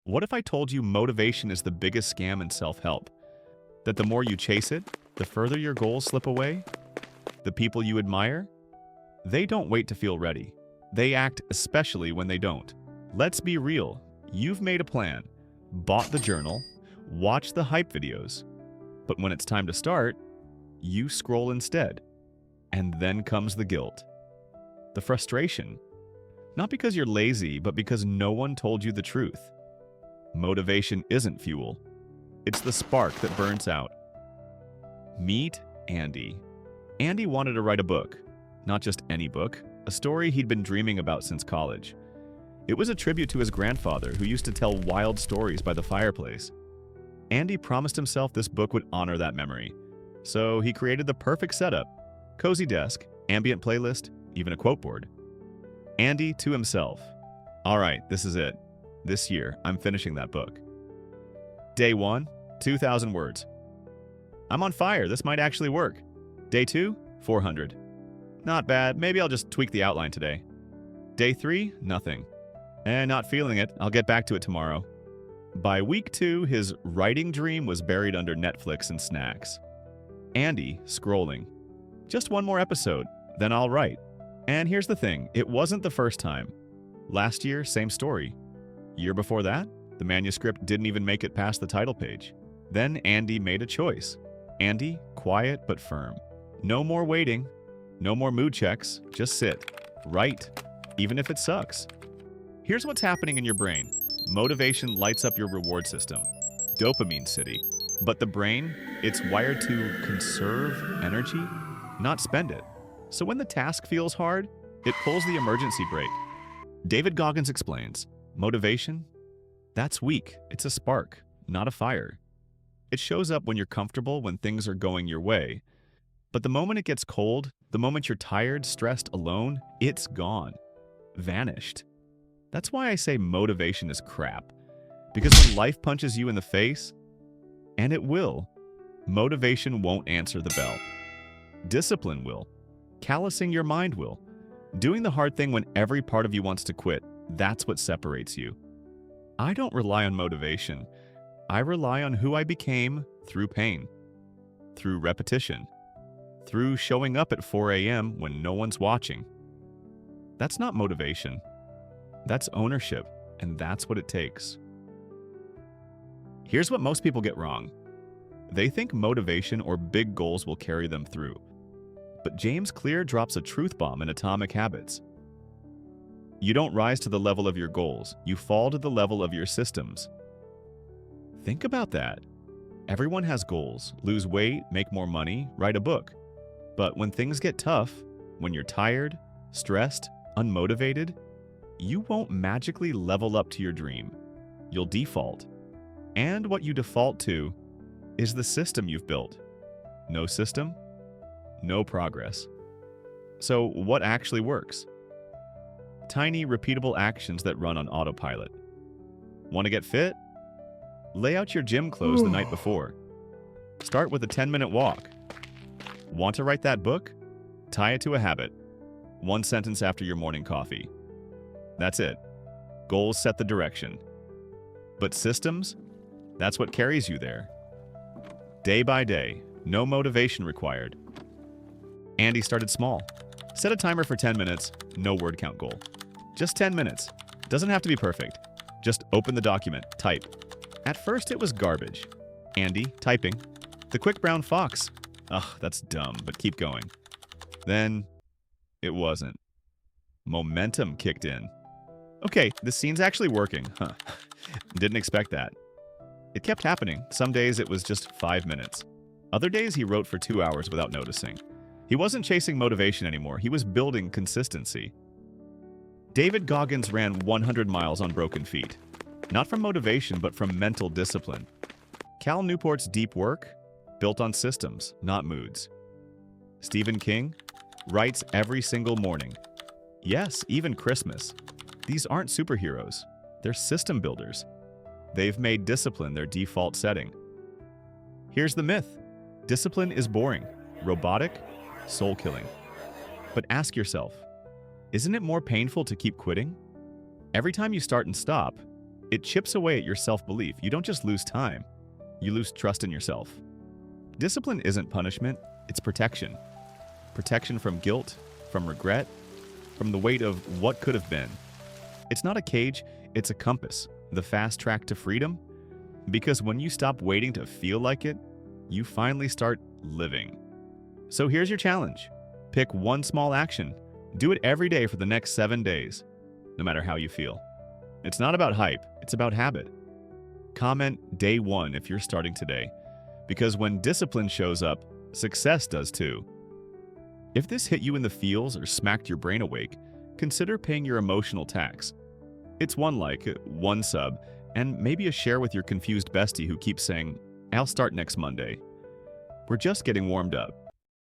What if I told you motivation is the biggest scam in self-help? That the more you chase it, the further your goals slip away? The people you admire? They don't wait to feel ready. They act especially when they don't. Let's be real. You've made a plan, bought the journal, watched the hype videos. But when it's time to start, you scroll instead. And then comes the guilt. The frustration. Not because you're lazy, but because no one told you the truth. Motivation isn't fuel. It's the spark that burns out. Meet Andy. Andy wanted to write a book. Not just any book, a story he'd been dreaming about since college. It was a tribute to his grandfather, who used to tell wild stories by the fireplace. Andy promised himself this book would honor that memory. So he created the perfect setup. Cozy desk, ambient playlist, even a quote board. Andy to himself. All right, this is it. This year, I'm finishing that book. Day 1, 2,000 words. I'm on fire, this might actually work. Day 2, 400. Not bad, maybe I'll just tweak the outline today. Day 3, nothing. Not feeling it, I'll get back to it tomorrow. By week 2, his writing dream was buried under Netflix and snacks. Andy, scrolling. Just one more episode, then I'll write. And here's the thing, it wasn't the first time. Last year, same story. Year before that, the manuscript didn't even make it past the title page. Then Andy made a choice. Andy, quiet but firm. No more waiting, no more mood checks, just sit. Write, even if it sucks. Here's what's happening in your brain. Motivation lights up your reward system. Dopamine city. But the brain, it's wired to conserve energy, not spend it. So when the task feels hard, it pulls the emergency brake. David Goggins explains, motivation? That's weak. It's a spark, not a fire. It shows up when you're comfortable, when things are going your way. But the moment it gets cold, the moment you're tired, stressed, alone, it's gone. Vanished. That's why I say motivation is crap. Because when life punches you in the face, and it will, motivation won't answer the bell. Discipline will. Callousing your mind will. Doing the hard thing when every part of you wants to quit, that's what separates you. I don't rely on motivation. I rely on who I became through pain, through repetition, through showing up at 4 a.m. when no one's watching. That's not motivation. That's ownership, and that's what it takes. Here's what most people get wrong. They think motivation or big goals will carry them through. But James Clear drops a truth bomb in Atomic Habits. You don't rise to the level of your goals, you fall to the level of your systems. Think about that. Everyone has goals: lose weight, make more money, write a book. But when things get tough, when you're tired, stressed, unmotivated, you won't magically level up to your dream. You'll default. And what you default to is the system you've built. No system, no progress. So what actually works? Tiny, repeatable actions that run on autopilot. Want to get fit? Lay out your gym clothes the night before. Start with a 10-minute walk. Want to write that book? Tie it to a habit. One sentence after your morning coffee. That's it. Goals set the direction. But systems? That's what carries you there. Day by day, no motivation required. Andy started small. Set a timer for 10 minutes, no word count goal. Just 10 minutes. Doesn't have to be perfect. Just open the document, type. At first it was garbage. Andy, typing. The quick brown fox. Ugh, that's dumb, but keep going. Then, it wasn't. Momentum kicked in. Okay, this scene's actually working. Huh. Didn't expect that. It kept happening. Some days it was just 5 minutes. Other days he wrote for 2 hours without noticing. He wasn't chasing motivation anymore. He was building consistency. David Goggins ran 100 miles on broken feet. Not from motivation, but from mental discipline. Cal Newport's deep work? Built on systems, not moods. Stephen King writes every single morning. Yes, even Christmas. These aren't superheroes. They're system builders. They've made discipline their default setting. Here's the myth. Discipline is boring, robotic, soul-killing. But ask yourself, isn't it more painful to keep quitting? Every time you start and stop, It chips away at your self-belief. You don't just lose time, you lose trust in yourself. Discipline isn't punishment, it's protection. Protection from guilt, from regret, from the weight of what could have been. It's not a cage, it's a compass, the fast track to freedom. Because when you stop waiting to feel like it, you finally start living. So here's your challenge. Pick one small action. Do it every day for the next 7 days, no matter how you feel. It's not about hype, it's about habit. Comment day 1 if you're starting today, because when discipline shows up, success does too. If this hit you in the feels or smacked your brain awake, consider paying your emotional tax. It's one like, one sub, and maybe a share with your confused bestie who keeps saying, "I'll start next Monday." We're just getting warmed up.